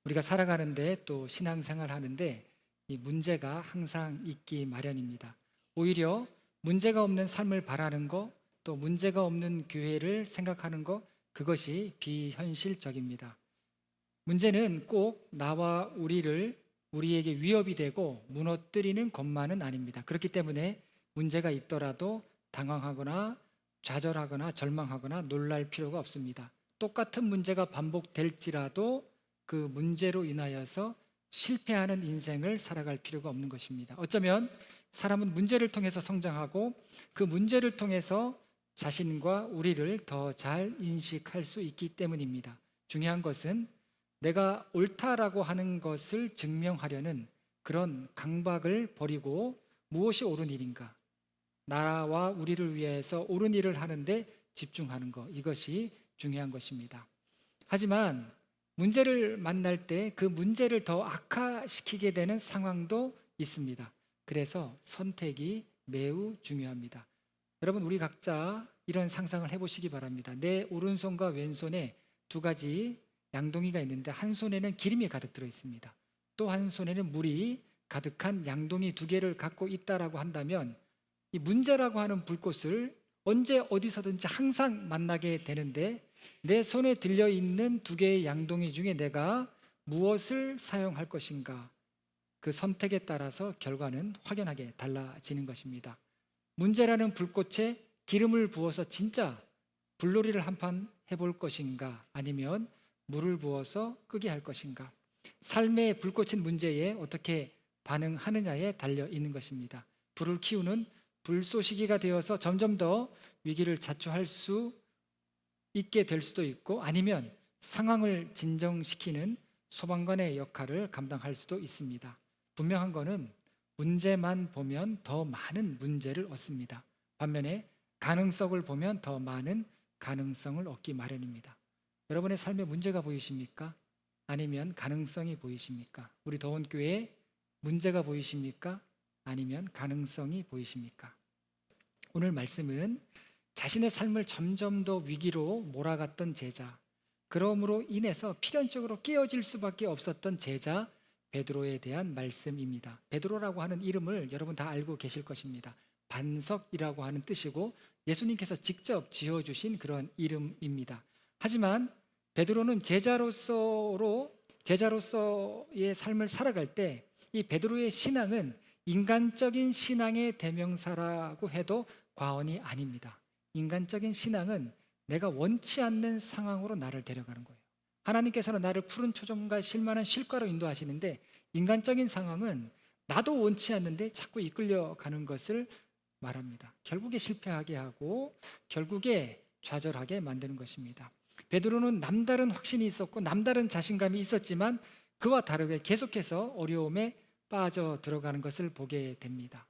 우리가 살아가는데 또 신앙생활 하는데 이 문제가 항상 있기 마련입니다. 오히려 문제가 없는 삶을 바라는 거, 또 문제가 없는 교회를 생각하는 거, 그것이 비현실적입니다. 문제는 꼭 나와 우리에게 위협이 되고 무너뜨리는 것만은 아닙니다. 그렇기 때문에 문제가 있더라도 당황하거나 좌절하거나 절망하거나 놀랄 필요가 없습니다. 똑같은 문제가 반복될지라도 그 문제로 인하여서 실패하는 인생을 살아갈 필요가 없는 것입니다. 어쩌면 사람은 문제를 통해서 성장하고 그 문제를 통해서 자신과 우리를 더 잘 인식할 수 있기 때문입니다. 중요한 것은 내가 옳다라고 하는 것을 증명하려는 그런 강박을 버리고 무엇이 옳은 일인가, 나라와 우리를 위해서 옳은 일을 하는데 집중하는 것, 이것이 중요한 것입니다. 하지만 문제를 만날 때 그 문제를 더 악화시키게 되는 상황도 있습니다. 그래서 선택이 매우 중요합니다. 여러분, 우리 각자 이런 상상을 해보시기 바랍니다. 내 오른손과 왼손에 두 가지 양동이가 있는데 한 손에는 기름이 가득 들어 있습니다. 또 한 손에는 물이 가득한 양동이 두 개를 갖고 있다라고 한다면 이 문제라고 하는 불꽃을 언제 어디서든지 항상 만나게 되는데 내 손에 들려 있는 두 개의 양동이 중에 내가 무엇을 사용할 것인가, 그 선택에 따라서 결과는 확연하게 달라지는 것입니다. 문제라는 불꽃에 기름을 부어서 진짜 불놀이를 한판 해볼 것인가, 아니면 물을 부어서 끄게 할 것인가, 삶의 불꽃인 문제에 어떻게 반응하느냐에 달려 있는 것입니다. 불을 키우는 불쏘시개가 되어서 점점 더 위기를 자초할 수 있게 될 수도 있고, 아니면 상황을 진정시키는 소방관의 역할을 감당할 수도 있습니다. 분명한 것은 문제만 보면 더 많은 문제를 얻습니다. 반면에 가능성을 보면 더 많은 가능성을 얻기 마련입니다. 여러분의 삶에 문제가 보이십니까? 아니면 가능성이 보이십니까? 우리 더운 교회에 문제가 보이십니까? 아니면 가능성이 보이십니까? 오늘 말씀은 자신의 삶을 점점 더 위기로 몰아갔던 제자, 그러므로 인해서 필연적으로 깨어질 수밖에 없었던 제자 베드로에 대한 말씀입니다. 베드로라고 하는 이름을 여러분 다 알고 계실 것입니다. 반석이라고 하는 뜻이고 예수님께서 직접 지어주신 그런 이름입니다. 하지만 베드로는 제자로서의 삶을 살아갈 때 이 베드로의 신앙은 인간적인 신앙의 대명사라고 해도 과언이 아닙니다. 인간적인 신앙은 내가 원치 않는 상황으로 나를 데려가는 거예요. 하나님께서는 나를 푸른 초정과 실만한 실과로 인도하시는데 인간적인 상황은 나도 원치 않는데 자꾸 이끌려가는 것을 말합니다. 결국에 실패하게 하고 결국에 좌절하게 만드는 것입니다. 베드로는 남다른 확신이 있었고 남다른 자신감이 있었지만 그와 다르게 계속해서 어려움에 빠져 들어가는 것을 보게 됩니다.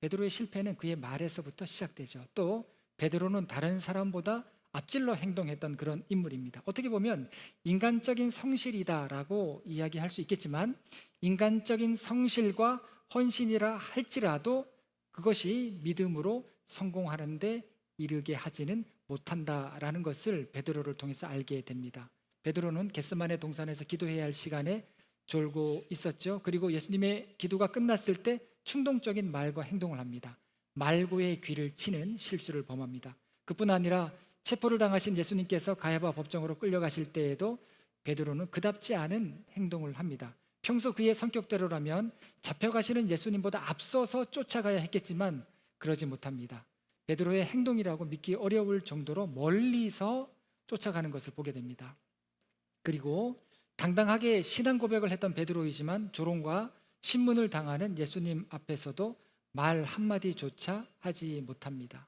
베드로의 실패는 그의 말에서부터 시작되죠. 또 베드로는 다른 사람보다 앞질러 행동했던 그런 인물입니다. 어떻게 보면 인간적인 성실이다라고 이야기할 수 있겠지만 인간적인 성실과 헌신이라 할지라도 그것이 믿음으로 성공하는데 이르게 하지는 못한다라는 것을 베드로를 통해서 알게 됩니다. 베드로는 겟세마네 동산에서 기도해야 할 시간에 졸고 있었죠. 그리고 예수님의 기도가 끝났을 때 충동적인 말과 행동을 합니다. 말고의 귀를 치는 실수를 범합니다. 그뿐 아니라 체포를 당하신 예수님께서 가야바 법정으로 끌려가실 때에도 베드로는 그답지 않은 행동을 합니다. 평소 그의 성격대로라면 잡혀가시는 예수님보다 앞서서 쫓아가야 했겠지만 그러지 못합니다. 베드로의 행동이라고 믿기 어려울 정도로 멀리서 쫓아가는 것을 보게 됩니다. 그리고 당당하게 신앙 고백을 했던 베드로이지만 조롱과 신문을 당하는 예수님 앞에서도 말 한마디조차 하지 못합니다.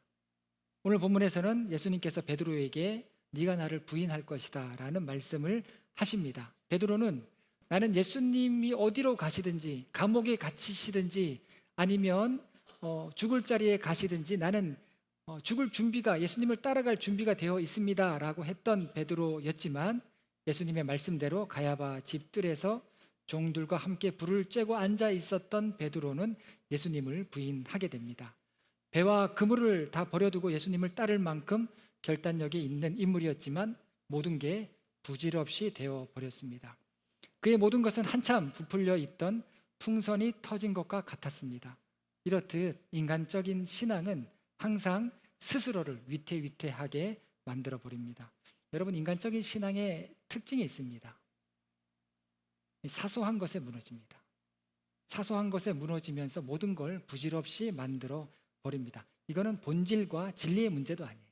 오늘 본문에서는 예수님께서 베드로에게 네가 나를 부인할 것이다 라는 말씀을 하십니다. 베드로는 나는 예수님이 어디로 가시든지 감옥에 갇히시든지 아니면 죽을 자리에 가시든지 나는 죽을 준비가, 예수님을 따라갈 준비가 되어 있습니다 라고 했던 베드로였지만 예수님의 말씀대로 가야바 집들에서 종들과 함께 불을 쬐고 앉아 있었던 베드로는 예수님을 부인하게 됩니다. 배와 그물을 다 버려두고 예수님을 따를 만큼 결단력이 있는 인물이었지만 모든 게 부질없이 되어 버렸습니다. 그의 모든 것은 한참 부풀려 있던 풍선이 터진 것과 같았습니다. 이렇듯 인간적인 신앙은 항상 스스로를 위태위태하게 만들어 버립니다. 여러분, 인간적인 신앙의 특징이 있습니다. 사소한 것에 무너집니다. 사소한 것에 무너지면서 모든 걸 부질없이 만들어 버립니다. 이거는 본질과 진리의 문제도 아니에요.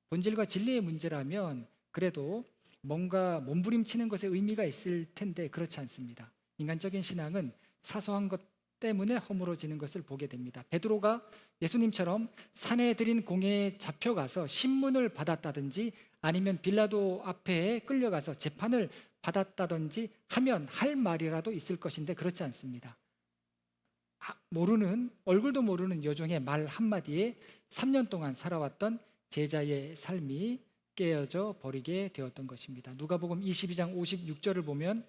본질과 진리의 문제라면 그래도 뭔가 몸부림치는 것에 의미가 있을 텐데 그렇지 않습니다. 인간적인 신앙은 사소한 것 때문에 허물어지는 것을 보게 됩니다. 베드로가 예수님처럼 산에 들인 공회에 잡혀가서 신문을 받았다든지 아니면 빌라도 앞에 끌려가서 재판을 받았다든지 하면 할 말이라도 있을 것인데 그렇지 않습니다. 모르는, 얼굴도 모르는 여종의 말 한마디에 3년 동안 살아왔던 제자의 삶이 깨어져 버리게 되었던 것입니다. 누가복음 22장 56절을 보면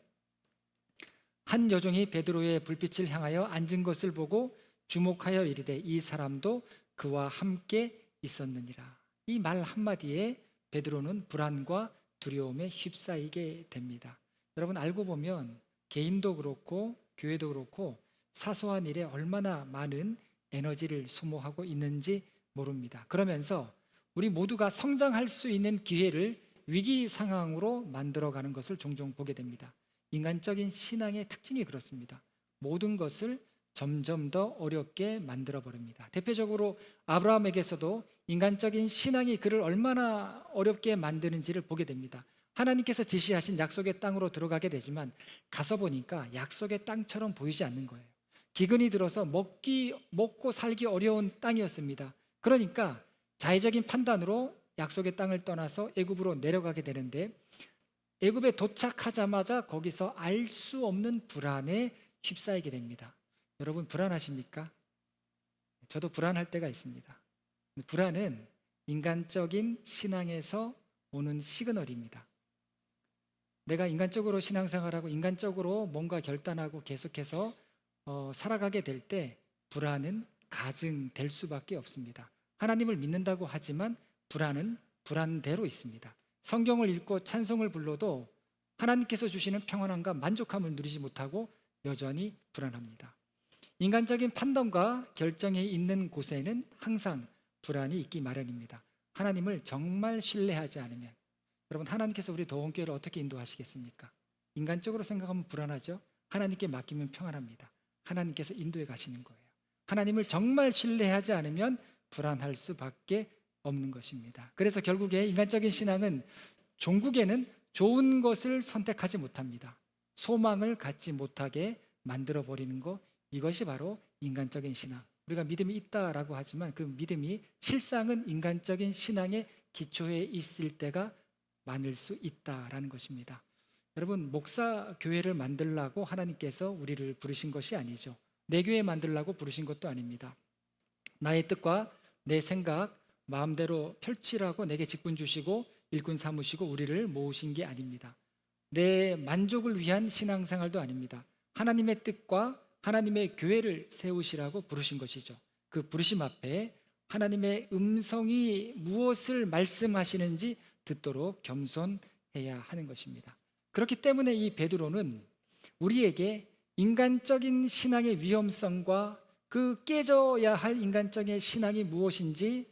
한 여종이 베드로의 불빛을 향하여 앉은 것을 보고 주목하여 이르되 이 사람도 그와 함께 있었느니라. 이 말 한마디에 베드로는 불안과 두려움에 휩싸이게 됩니다. 여러분, 알고 보면 개인도 그렇고 교회도 그렇고 사소한 일에 얼마나 많은 에너지를 소모하고 있는지 모릅니다. 그러면서 우리 모두가 성장할 수 있는 기회를 위기 상황으로 만들어가는 것을 종종 보게 됩니다. 인간적인 신앙의 특징이 그렇습니다. 모든 것을 점점 더 어렵게 만들어버립니다. 대표적으로 아브라함에게서도 인간적인 신앙이 그를 얼마나 어렵게 만드는지를 보게 됩니다. 하나님께서 지시하신 약속의 땅으로 들어가게 되지만 가서 보니까 약속의 땅처럼 보이지 않는 거예요. 기근이 들어서 먹고 살기 어려운 땅이었습니다. 그러니까 자의적인 판단으로 약속의 땅을 떠나서 애굽으로 내려가게 되는데 애굽에 도착하자마자 거기서 알 수 없는 불안에 휩싸이게 됩니다. 여러분, 불안하십니까? 저도 불안할 때가 있습니다. 불안은 인간적인 신앙에서 오는 시그널입니다. 내가 인간적으로 신앙생활하고 인간적으로 뭔가 결단하고 계속해서 살아가게 될 때 불안은 가증될 수밖에 없습니다. 하나님을 믿는다고 하지만 불안은 불안대로 있습니다. 성경을 읽고 찬송을 불러도 하나님께서 주시는 평안함과 만족함을 누리지 못하고 여전히 불안합니다. 인간적인 판단과 결정이 있는 곳에는 항상 불안이 있기 마련입니다. 하나님을 정말 신뢰하지 않으면, 여러분, 하나님께서 우리 도원교회를 어떻게 인도하시겠습니까? 인간적으로 생각하면 불안하죠. 하나님께 맡기면 평안합니다. 하나님께서 인도해 가시는 거예요. 하나님을 정말 신뢰하지 않으면 불안할 수밖에 없는 것입니다. 그래서 결국에 인간적인 신앙은 종국에는 좋은 것을 선택하지 못합니다. 소망을 갖지 못하게 만들어 버리는 것, 이것이 바로 인간적인 신앙. 우리가 믿음이 있다라고 하지만 그 믿음이 실상은 인간적인 신앙의 기초에 있을 때가 많을 수 있다라는 것입니다. 여러분, 목사 교회를 만들라고 하나님께서 우리를 부르신 것이 아니죠. 내 교회 만들라고 부르신 것도 아닙니다. 나의 뜻과 내 생각 마음대로 펼치라고 내게 직분 주시고 일꾼 삼으시고 우리를 모으신 게 아닙니다. 내 만족을 위한 신앙생활도 아닙니다. 하나님의 뜻과 하나님의 교회를 세우시라고 부르신 것이죠. 그 부르심 앞에 하나님의 음성이 무엇을 말씀하시는지 듣도록 겸손해야 하는 것입니다. 그렇기 때문에 이 베드로는 우리에게 인간적인 신앙의 위험성과 그 깨져야 할 인간적인 신앙이 무엇인지,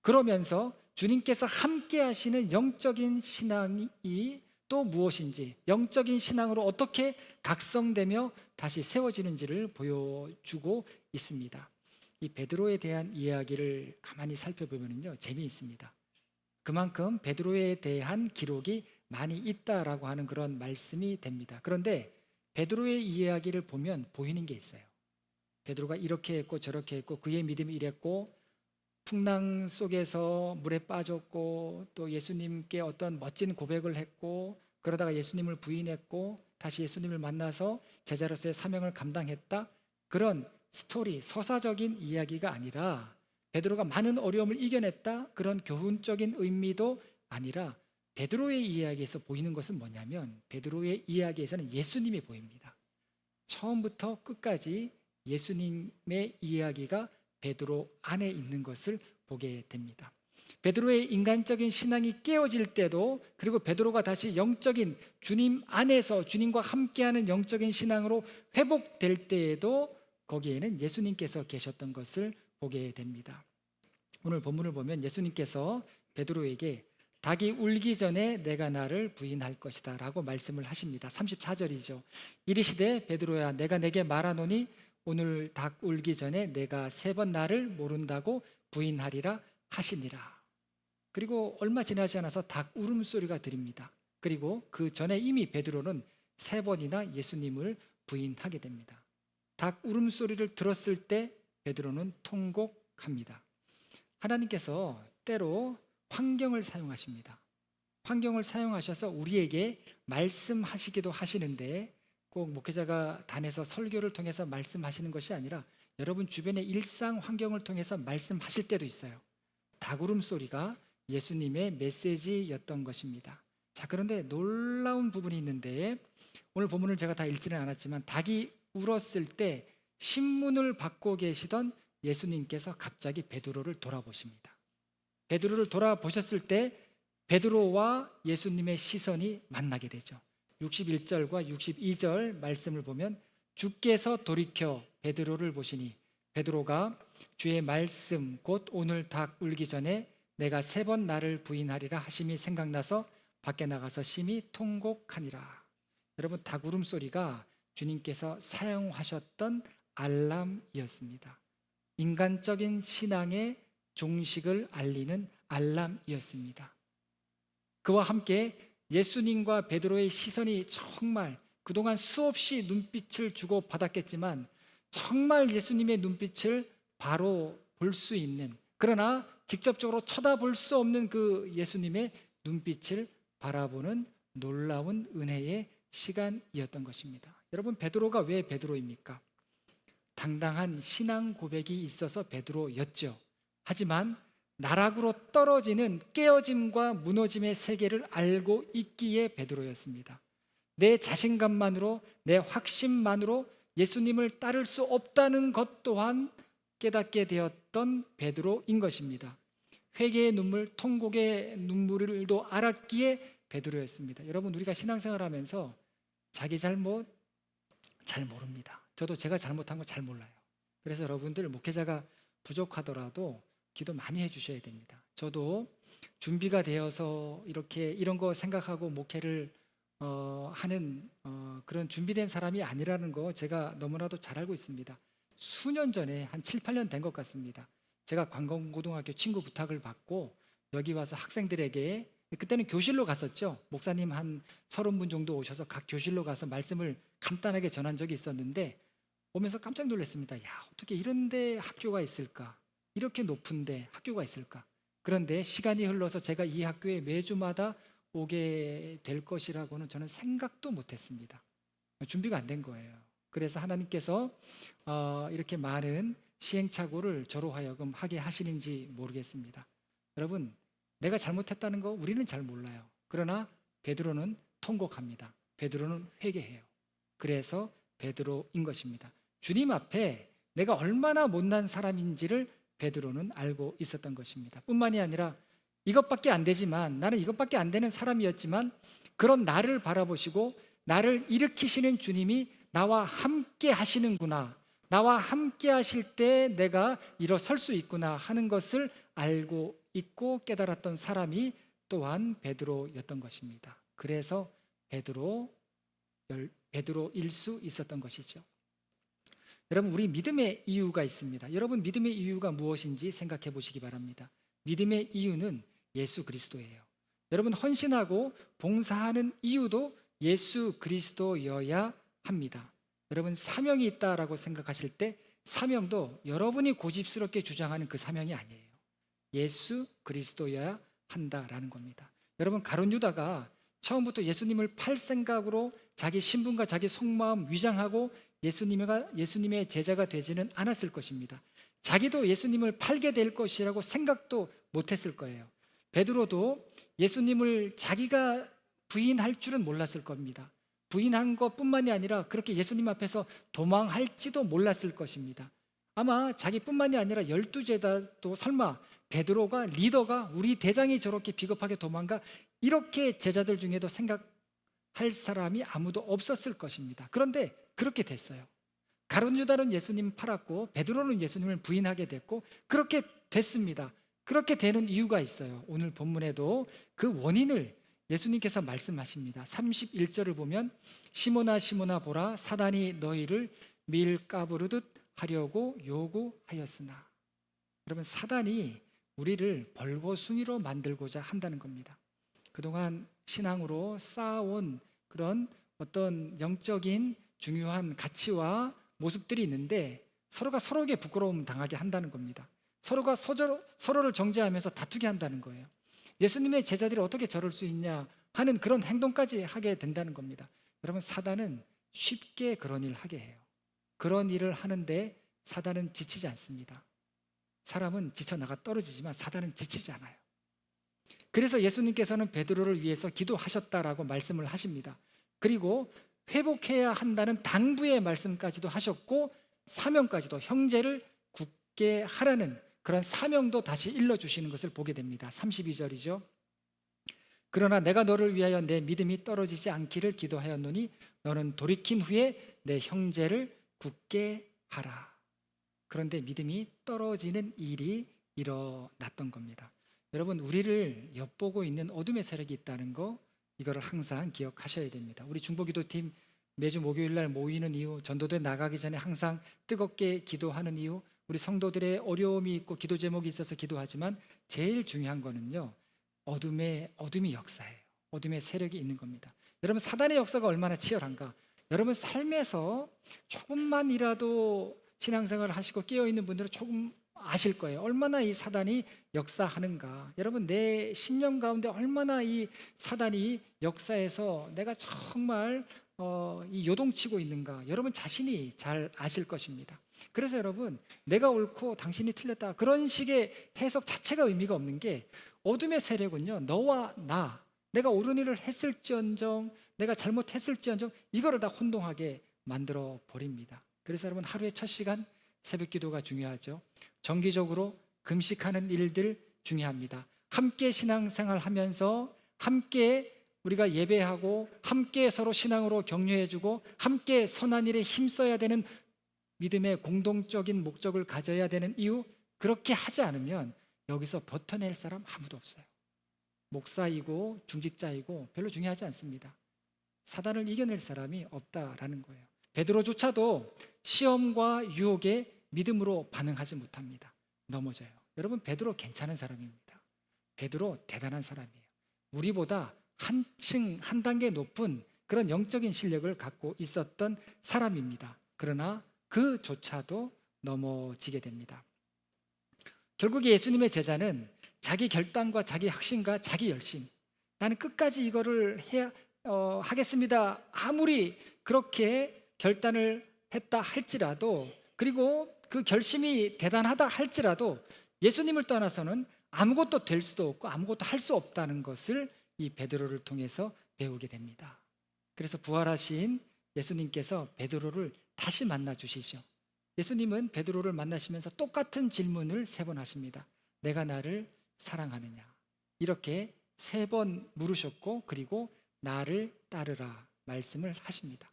그러면서 주님께서 함께 하시는 영적인 신앙이 또 무엇인지, 영적인 신앙으로 어떻게 각성되며 다시 세워지는지를 보여주고 있습니다. 이 베드로에 대한 이야기를 가만히 살펴보면요, 재미있습니다. 그만큼 베드로에 대한 기록이 많이 있다라고 하는 그런 말씀이 됩니다. 그런데 베드로의 이야기를 보면 보이는 게 있어요. 베드로가 이렇게 했고 저렇게 했고 그의 믿음이 이랬고 풍랑 속에서 물에 빠졌고 또 예수님께 어떤 멋진 고백을 했고 그러다가 예수님을 부인했고 다시 예수님을 만나서 제자로서의 사명을 감당했다. 그런 스토리, 서사적인 이야기가 아니라 베드로가 많은 어려움을 이겨냈다. 그런 교훈적인 의미도 아니라 베드로의 이야기에서 보이는 것은 뭐냐면 베드로의 이야기에서는 예수님이 보입니다. 처음부터 끝까지 예수님의 이야기가 베드로 안에 있는 것을 보게 됩니다. 베드로의 인간적인 신앙이 깨어질 때도, 그리고 베드로가 다시 영적인 주님 안에서 주님과 함께하는 영적인 신앙으로 회복될 때에도 거기에는 예수님께서 계셨던 것을 보게 됩니다. 오늘 본문을 보면 예수님께서 베드로에게 닭이 울기 전에 내가 나를 부인할 것이다 라고 말씀을 하십니다. 34절이죠. 이르시되 베드로야 내가 내게 말하노니 오늘 닭 울기 전에 내가 3번 나를 모른다고 부인하리라 하시니라. 그리고 얼마 지나지 않아서 닭 울음소리가 들립니다. 그리고 그 전에 이미 베드로는 3번이나 예수님을 부인하게 됩니다. 닭 울음소리를 들었을 때 베드로는 통곡합니다. 하나님께서 때로 환경을 사용하십니다. 환경을 사용하셔서 우리에게 말씀하시기도 하시는데, 꼭 목회자가 단에서 설교를 통해서 말씀하시는 것이 아니라 여러분 주변의 일상 환경을 통해서 말씀하실 때도 있어요. 닭 울음소리가 예수님의 메시지였던 것입니다. 자, 그런데 놀라운 부분이 있는데, 오늘 본문을 제가 다 읽지는 않았지만 닭이 울었을 때 신문을 받고 계시던 예수님께서 갑자기 베드로를 돌아보십니다. 베드로를 돌아보셨을 때 베드로와 예수님의 시선이 만나게 되죠. 61절과 62절 말씀을 보면 주께서 돌이켜 베드로를 보시니 베드로가 주의 말씀 곧 오늘 닭 울기 전에 내가 3번 나를 부인하리라 하심이 생각나서 밖에 나가서 심히 통곡하니라. 여러분, 닭 울음소리가 주님께서 사용하셨던 알람이었습니다. 인간적인 신앙의 종식을 알리는 알람이었습니다. 그와 함께 예수님과 베드로의 시선이 정말 그동안 수없이 눈빛을 주고 받았겠지만 정말 예수님의 눈빛을 바로 볼 수 있는, 그러나 직접적으로 쳐다볼 수 없는 그 예수님의 눈빛을 바라보는 놀라운 은혜의 시간이었던 것입니다. 여러분, 베드로가 왜 베드로입니까? 당당한 신앙 고백이 있어서 베드로였죠. 하지만 나락으로 떨어지는 깨어짐과 무너짐의 세계를 알고 있기에 베드로였습니다. 내 자신감만으로, 내 확신만으로 예수님을 따를 수 없다는 것 또한 깨닫게 되었던 베드로인 것입니다. 회개의 눈물, 통곡의 눈물도 알았기에 베드로였습니다. 여러분, 우리가 신앙생활하면서 자기 잘못 잘 모릅니다. 저도 제가 잘못한 거 잘 몰라요. 그래서 여러분들 목회자가 부족하더라도 기도 많이 해주셔야 됩니다. 저도 준비가 되어서 이렇게 이런 거 생각하고 목회를 하는 그런 준비된 사람이 아니라는 거 제가 너무나도 잘 알고 있습니다. 수년 전에 한 7, 8년 된 것 같습니다. 제가 관공고등학교 친구 부탁을 받고 여기 와서 학생들에게, 그때는 교실로 갔었죠. 목사님 한 30분 정도 오셔서 각 교실로 가서 말씀을 간단하게 전한 적이 있었는데 오면서 깜짝 놀랐습니다. 야, 어떻게 이런 데 학교가 있을까? 이렇게 높은데 학교가 있을까? 그런데 시간이 흘러서 제가 이 학교에 매주마다 오게 될 것이라고는 저는 생각도 못했습니다. 준비가 안 된 거예요. 그래서 하나님께서 이렇게 많은 시행착오를 저로 하여금 하게 하시는지 모르겠습니다. 여러분, 내가 잘못했다는 거 우리는 잘 몰라요. 그러나 베드로는 통곡합니다. 베드로는 회개해요. 그래서 베드로인 것입니다. 주님 앞에 내가 얼마나 못난 사람인지를 베드로는 알고 있었던 것입니다. 뿐만이 아니라 이것밖에 안 되지만, 나는 이것밖에 안 되는 사람이었지만 그런 나를 바라보시고 나를 일으키시는 주님이 나와 함께 하시는구나, 나와 함께 하실 때 내가 일어설 수 있구나 하는 것을 알고 있고 깨달았던 사람이 또한 베드로였던 것입니다. 그래서 베드로일 수 있었던 것이죠. 여러분, 우리 믿음의 이유가 있습니다. 여러분, 믿음의 이유가 무엇인지 생각해 보시기 바랍니다. 믿음의 이유는 예수 그리스도예요. 여러분, 헌신하고 봉사하는 이유도 예수 그리스도여야 합니다. 여러분, 사명이 있다라고 생각하실 때 사명도 여러분이 고집스럽게 주장하는 그 사명이 아니에요. 예수 그리스도여야 한다라는 겁니다. 여러분, 가룟 유다가 처음부터 예수님을 팔 생각으로 자기 신분과 자기 속마음 위장하고 예수님의 제자가 되지는 않았을 것입니다. 자기도 예수님을 팔게 될 것이라고 생각도 못했을 거예요. 베드로도 예수님을 자기가 부인할 줄은 몰랐을 겁니다. 부인한 것뿐만이 아니라 그렇게 예수님 앞에서 도망할지도 몰랐을 것입니다. 아마 자기뿐만이 아니라 12제자도 설마 베드로가 리더가 우리 대장이 저렇게 비겁하게 도망가, 이렇게 제자들 중에도 생각할 사람이 아무도 없었을 것입니다. 그런데 그렇게 됐어요. 가룟 유다는 예수님 팔았고 베드로는 예수님을 부인하게 됐고 그렇게 됐습니다. 그렇게 되는 이유가 있어요. 오늘 본문에도 그 원인을 예수님께서 말씀하십니다. 31절을 보면 시몬아 시몬아 보라 사단이 너희를 밀가부르듯 하려고 요구하였으나, 여러분 사단이 우리를 벌거숭이로 만들고자 한다는 겁니다. 그동안 신앙으로 쌓아온 그런 어떤 영적인 중요한 가치와 모습들이 있는데 서로가 서로에게 부끄러움 당하게 한다는 겁니다. 서로가 서로를 정죄하면서 다투게 한다는 거예요. 예수님의 제자들이 어떻게 저럴 수 있냐 하는 그런 행동까지 하게 된다는 겁니다. 여러분 사단은 쉽게 그런 일을 하게 해요. 그런 일을 하는데 사단은 지치지 않습니다. 사람은 지쳐나가 떨어지지만 사단은 지치지 않아요. 그래서 예수님께서는 베드로를 위해서 기도하셨다라고 말씀을 하십니다. 그리고 회복해야 한다는 당부의 말씀까지도 하셨고 사명까지도, 형제를 굳게 하라는 그런 사명도 다시 일러주시는 것을 보게 됩니다. 32절이죠. 그러나 내가 너를 위하여 내 믿음이 떨어지지 않기를 기도하였노니 너는 돌이킨 후에 내 형제를 굳게 하라. 그런데 믿음이 떨어지는 일이 일어났던 겁니다. 여러분 우리를 엿보고 있는 어둠의 세력이 있다는 거, 이거를 항상 기억하셔야 됩니다. 우리 중보기도팀 매주 목요일 날 모이는 이유, 전도대 나가기 전에 항상 뜨겁게 기도하는 이유, 우리 성도들의 어려움이 있고 기도 제목이 있어서 기도하지만 제일 중요한 거는요, 어둠이 역사예요. 어둠의 세력이 있는 겁니다. 여러분 사단의 역사가 얼마나 치열한가. 여러분 삶에서 조금만이라도 신앙생활을 하시고 깨어있는 분들은 조금 아실 거예요. 얼마나 이 사단이 역사하는가. 여러분 내 신념 가운데 얼마나 이 사단이 역사해서 내가 정말 이 요동치고 있는가, 여러분 자신이 잘 아실 것입니다. 그래서 여러분 내가 옳고 당신이 틀렸다 그런 식의 해석 자체가 의미가 없는 게, 어둠의 세력은요 너와 나, 내가 옳은 일을 했을지언정 내가 잘못했을지언정 이거를 다 혼동하게 만들어 버립니다. 그래서 여러분 하루의 첫 시간 새벽 기도가 중요하죠. 정기적으로 금식하는 일들 중요합니다. 함께 신앙생활 하면서 함께 우리가 예배하고 함께 서로 신앙으로 격려해주고 함께 선한 일에 힘써야 되는 믿음의 공동적인 목적을 가져야 되는 이유, 그렇게 하지 않으면 여기서 버텨낼 사람 아무도 없어요. 목사이고 중직자이고 별로 중요하지 않습니다. 사단을 이겨낼 사람이 없다라는 거예요. 베드로조차도 시험과 유혹에 믿음으로 반응하지 못합니다. 넘어져요. 여러분 베드로 괜찮은 사람입니다. 베드로 대단한 사람이에요. 우리보다 한층 한 단계 높은 그런 영적인 실력을 갖고 있었던 사람입니다. 그러나 그조차도 넘어지게 됩니다. 결국에 예수님의 제자는 자기 결단과 자기 확신과 자기 열심, 나는 끝까지 이거를 하겠습니다. 아무리 그렇게 결단을 했다 할지라도, 그리고 그 결심이 대단하다 할지라도 예수님을 떠나서는 아무것도 될 수도 없고 아무것도 할 수 없다는 것을 이 베드로를 통해서 배우게 됩니다. 그래서 부활하신 예수님께서 베드로를 다시 만나 주시죠. 예수님은 베드로를 만나시면서 똑같은 질문을 3번 하십니다. 내가 나를 사랑하느냐, 이렇게 3번 물으셨고 그리고 나를 따르라 말씀을 하십니다.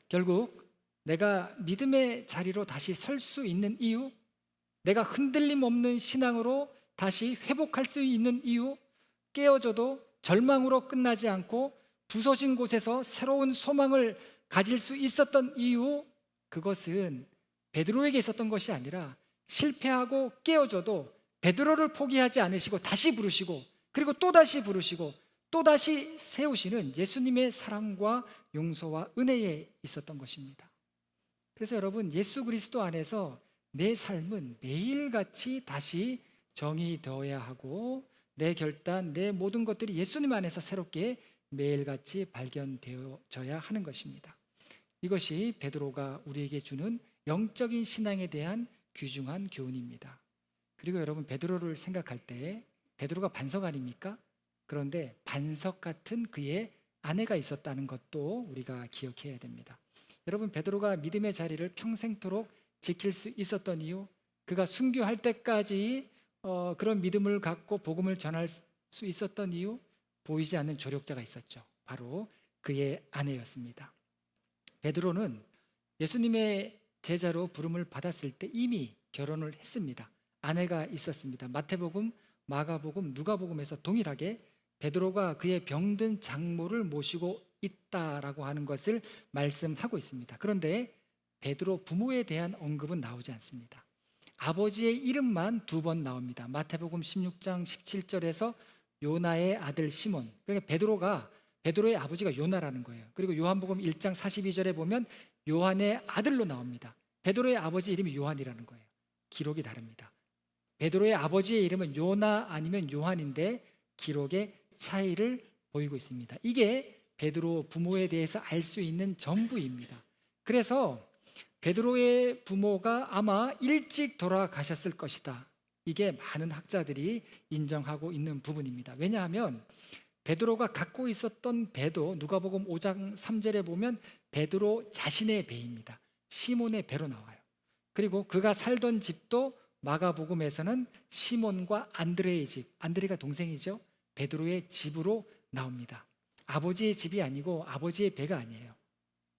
결국 내가 믿음의 자리로 다시 설 수 있는 이유, 내가 흔들림 없는 신앙으로 다시 회복할 수 있는 이유, 깨어져도 절망으로 끝나지 않고 부서진 곳에서 새로운 소망을 가질 수 있었던 이유, 그것은 베드로에게 있었던 것이 아니라 실패하고 깨어져도 베드로를 포기하지 않으시고 다시 부르시고 그리고 또다시 부르시고 또다시 세우시는 예수님의 사랑과 용서와 은혜에 있었던 것입니다. 그래서 여러분 예수 그리스도 안에서 내 삶은 매일같이 다시 정의되어야 하고 내 결단, 내 모든 것들이 예수님 안에서 새롭게 매일같이 발견되어져야 하는 것입니다. 이것이 베드로가 우리에게 주는 영적인 신앙에 대한 귀중한 교훈입니다. 그리고 여러분 베드로를 생각할 때 베드로가 반석 아닙니까? 그런데 반석 같은 그의 아내가 있었다는 것도 우리가 기억해야 됩니다. 여러분 베드로가 믿음의 자리를 평생토록 지킬 수 있었던 이유, 그가 순교할 때까지 그런 믿음을 갖고 복음을 전할 수 있었던 이유, 보이지 않는 조력자가 있었죠. 바로 그의 아내였습니다. 베드로는 예수님의 제자로 부름을 받았을 때 이미 결혼을 했습니다. 아내가 있었습니다. 마태복음, 마가복음, 누가복음에서 동일하게 베드로가 그의 병든 장모를 모시고 있다라고 하는 것을 말씀하고 있습니다. 그런데 베드로 부모에 대한 언급은 나오지 않습니다. 아버지의 이름만 2번 나옵니다. 마태복음 16장 17절에서 요나의 아들 시몬. 그러니까 베드로의 아버지가 요나라는 거예요. 그리고 요한복음 1장 42절에 보면 요한의 아들로 나옵니다. 베드로의 아버지 이름이 요한이라는 거예요. 기록이 다릅니다. 베드로의 아버지의 이름은 요나 아니면 요한인데 기록의 차이를 보이고 있습니다. 이게 베드로 부모에 대해서 알 수 있는 전부입니다. 그래서 베드로의 부모가 아마 일찍 돌아가셨을 것이다. 이게 많은 학자들이 인정하고 있는 부분입니다. 왜냐하면 베드로가 갖고 있었던 배도 누가복음 5장 3절에 보면 베드로 자신의 배입니다. 시몬의 배로 나와요. 그리고 그가 살던 집도 마가복음에서는 시몬과 안드레의 집, 안드레가 동생이죠. 베드로의 집으로 나옵니다. 아버지의 집이 아니고 아버지의 배가 아니에요.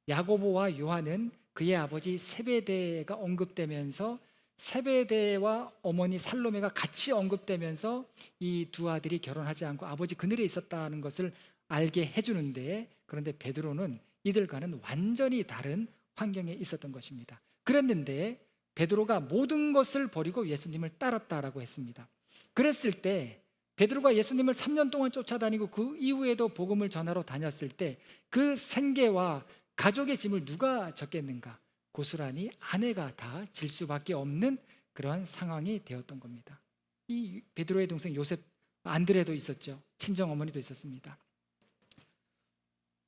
야고보와 요한은 그의 아버지 세베대가 언급되면서 세베대와 어머니 살로메가 같이 언급되면서 이 두 아들이 결혼하지 않고 아버지 그늘에 있었다는 것을 알게 해주는데, 그런데 베드로는 이들과는 완전히 다른 환경에 있었던 것입니다. 그랬는데 베드로가 모든 것을 버리고 예수님을 따랐다라고 했습니다. 그랬을 때 베드로가 예수님을 3년 동안 쫓아다니고 그 이후에도 복음을 전하러 다녔을 때 그 생계와 가족의 짐을 누가 졌겠는가? 고스란히 아내가 다 질 수밖에 없는 그러한 상황이 되었던 겁니다. 이 베드로의 동생 요셉 안드레도 있었죠. 친정 어머니도 있었습니다.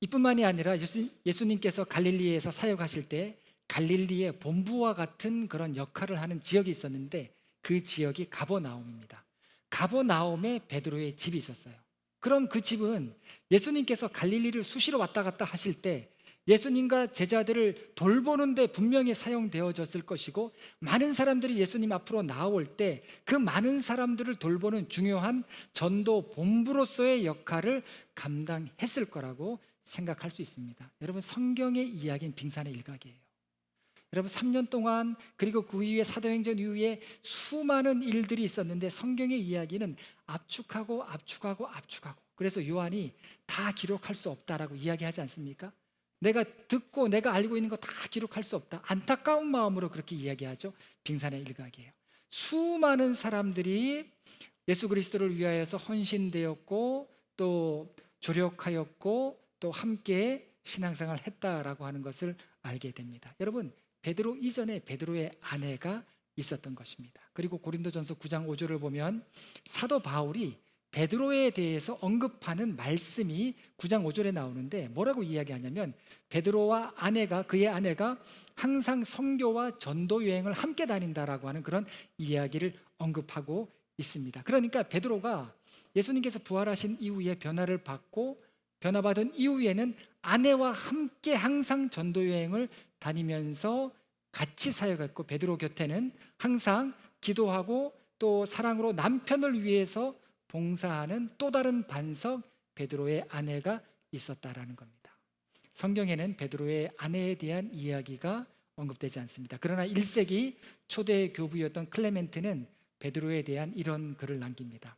이뿐만이 아니라 예수님께서 갈릴리에서 사역하실 때 갈릴리의 본부와 같은 그런 역할을 하는 지역이 있었는데 그 지역이 가버나움입니다. 가버나움에 베드로의 집이 있었어요. 그럼 그 집은 예수님께서 갈릴리를 수시로 왔다 갔다 하실 때 예수님과 제자들을 돌보는 데 분명히 사용되어졌을 것이고, 많은 사람들이 예수님 앞으로 나올 때 그 많은 사람들을 돌보는 중요한 전도 본부로서의 역할을 감당했을 거라고 생각할 수 있습니다. 여러분, 성경의 이야기는 빙산의 일각이에요. 여러분, 3년 동안 그리고 그 이후에 사도행전 이후에 수많은 일들이 있었는데 성경의 이야기는 압축하고 그래서 요한이 다 기록할 수 없다라고 이야기하지 않습니까? 내가 듣고 내가 알고 있는 거 다 기록할 수 없다. 안타까운 마음으로 그렇게 이야기하죠. 빙산의 일각이에요. 수많은 사람들이 예수 그리스도를 위하여서 헌신되었고 또 조력하였고 또 함께 신앙생활을 했다라고 하는 것을 알게 됩니다. 여러분, 베드로 이전에 베드로의 아내가 있었던 것입니다. 그리고 고린도전서 9장 5절을 보면 사도 바울이 베드로에 대해서 언급하는 말씀이 9장 5절에 나오는데 뭐라고 이야기하냐면 베드로와 그의 아내가 항상 선교와 전도 여행을 함께 다닌다라고 하는 그런 이야기를 언급하고 있습니다. 그러니까 베드로가 예수님께서 부활하신 이후에 변화를 받고 변화받은 이후에는 아내와 함께 항상 전도 여행을 다니면서 같이 사역했고, 베드로 곁에는 항상 기도하고 또 사랑으로 남편을 위해서 봉사하는 또 다른 반석 베드로의 아내가 있었다라는 겁니다. 성경에는 베드로의 아내에 대한 이야기가 언급되지 않습니다. 그러나 1세기 초대 교부였던 클레멘트는 베드로에 대한 이런 글을 남깁니다.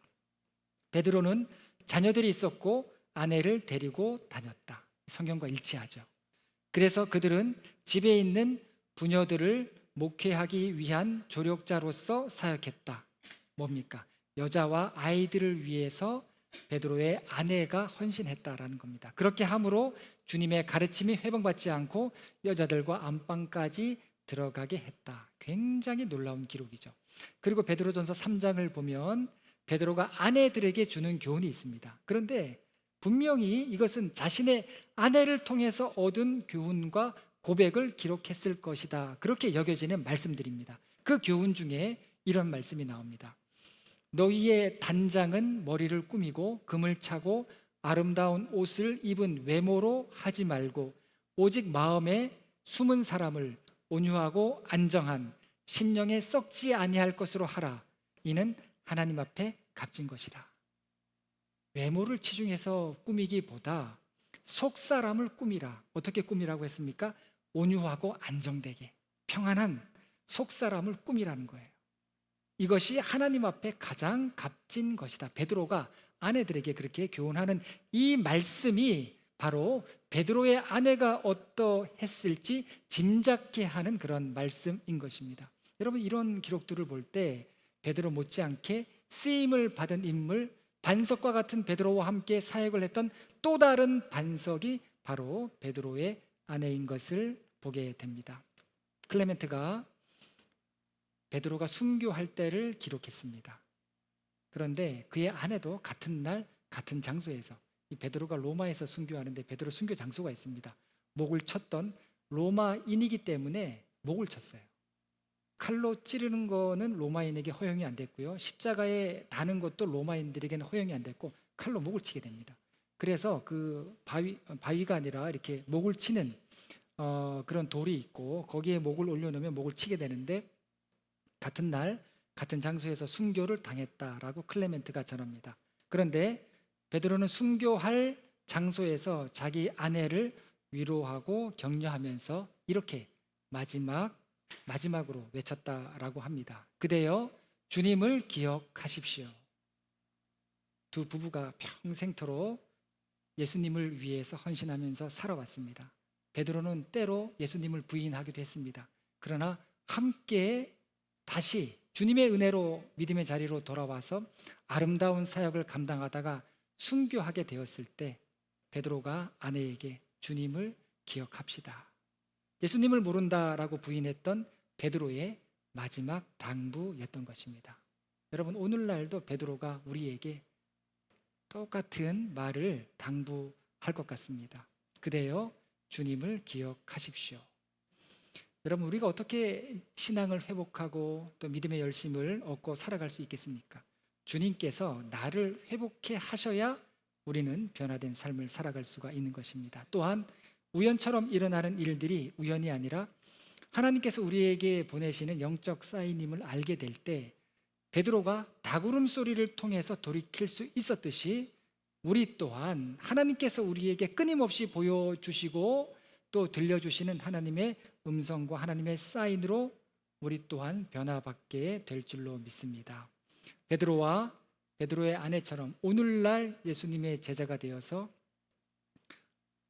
베드로는 자녀들이 있었고 아내를 데리고 다녔다. 성경과 일치하죠. 그래서 그들은 집에 있는 부녀들을 목회하기 위한 조력자로서 사역했다. 뭡니까? 여자와 아이들을 위해서 베드로의 아내가 헌신했다라는 겁니다. 그렇게 함으로 주님의 가르침이 회방받지 않고 여자들과 안방까지 들어가게 했다. 굉장히 놀라운 기록이죠. 그리고 베드로전서 3장을 보면 베드로가 아내들에게 주는 교훈이 있습니다. 그런데 분명히 이것은 자신의 아내를 통해서 얻은 교훈과 고백을 기록했을 것이다. 그렇게 여겨지는 말씀들입니다. 그 교훈 중에 이런 말씀이 나옵니다. 너희의 단장은 머리를 꾸미고 금을 차고 아름다운 옷을 입은 외모로 하지 말고 오직 마음에 숨은 사람을 온유하고 안정한 심령에 썩지 아니할 것으로 하라. 이는 하나님 앞에 값진 것이라. 외모를 치중해서 꾸미기보다 속 사람을 꾸미라. 어떻게 꾸미라고 했습니까? 온유하고 안정되게 평안한 속 사람을 꾸미라는 거예요. 이것이 하나님 앞에 가장 값진 것이다. 베드로가 아내들에게 그렇게 교훈하는 이 말씀이 바로 베드로의 아내가 어떠했을지 짐작케 하는 그런 말씀인 것입니다. 여러분, 이런 기록들을 볼 때 베드로 못지않게 쓰임을 받은 인물, 반석과 같은 베드로와 함께 사역을 했던 또 다른 반석이 바로 베드로의 아내인 것을 보게 됩니다. 클레멘트가 베드로가 순교할 때를 기록했습니다. 그런데 그의 아내도 같은 날 같은 장소에서, 이 베드로가 로마에서 순교하는데 베드로 순교 장소가 있습니다. 목을 쳤던 로마인이기 때문에 목을 쳤어요. 칼로 찌르는 거는 로마인에게 허용이 안 됐고요, 십자가에 다는 것도 로마인들에게는 허용이 안 됐고 칼로 목을 치게 됩니다. 그래서 그 바위가 아니라 이렇게 목을 치는 그런 돌이 있고 거기에 목을 올려놓으면 목을 치게 되는데 같은 날 같은 장소에서 순교를 당했다라고 클레멘트가 전합니다. 그런데 베드로는 순교할 장소에서 자기 아내를 위로하고 격려하면서 이렇게 마지막으로 외쳤다라고 합니다. 그대여 주님을 기억하십시오. 두 부부가 평생토록 예수님을 위해서 헌신하면서 살아왔습니다. 베드로는 때로 예수님을 부인하기도 했습니다. 그러나 함께 다시 주님의 은혜로 믿음의 자리로 돌아와서 아름다운 사역을 감당하다가 순교하게 되었을 때 베드로가 아내에게 주님을 기억합시다, 예수님을 모른다라고 부인했던 베드로의 마지막 당부였던 것입니다. 여러분, 오늘날도 베드로가 우리에게 똑같은 말을 당부할 것 같습니다. 그대여 주님을 기억하십시오. 여러분, 우리가 어떻게 신앙을 회복하고 또 믿음의 열심을 얻고 살아갈 수 있겠습니까? 주님께서 나를 회복해 하셔야 우리는 변화된 삶을 살아갈 수가 있는 것입니다. 또한 우연처럼 일어나는 일들이 우연이 아니라 하나님께서 우리에게 보내시는 영적 사인임을 알게 될 때 베드로가 닭울음 소리를 통해서 돌이킬 수 있었듯이 우리 또한 하나님께서 우리에게 끊임없이 보여주시고 또 들려주시는 하나님의 음성과 하나님의 사인으로 우리 또한 변화받게 될 줄로 믿습니다. 베드로와 베드로의 아내처럼 오늘날 예수님의 제자가 되어서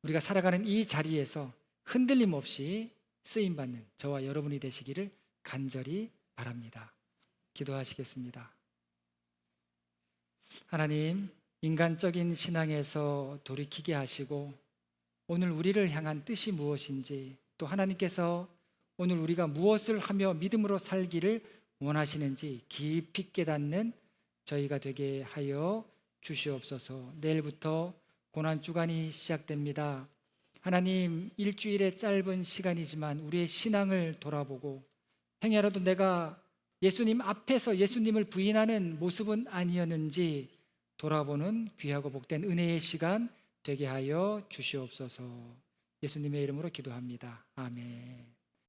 우리가 살아가는 이 자리에서 흔들림 없이 쓰임받는 저와 여러분이 되시기를 간절히 바랍니다. 기도하시겠습니다. 하나님, 인간적인 신앙에서 돌이키게 하시고 오늘 우리를 향한 뜻이 무엇인지, 또 하나님께서 오늘 우리가 무엇을 하며 믿음으로 살기를 원하시는지 깊이 깨닫는 저희가 되게 하여 주시옵소서. 내일부터 고난주간이 시작됩니다. 하나님, 일주일의 짧은 시간이지만 우리의 신앙을 돌아보고 행여라도 내가 예수님 앞에서 예수님을 부인하는 모습은 아니었는지 돌아보는 귀하고 복된 은혜의 시간 되게 하여 주시옵소서. 예수님의 이름으로 기도합니다. 아멘.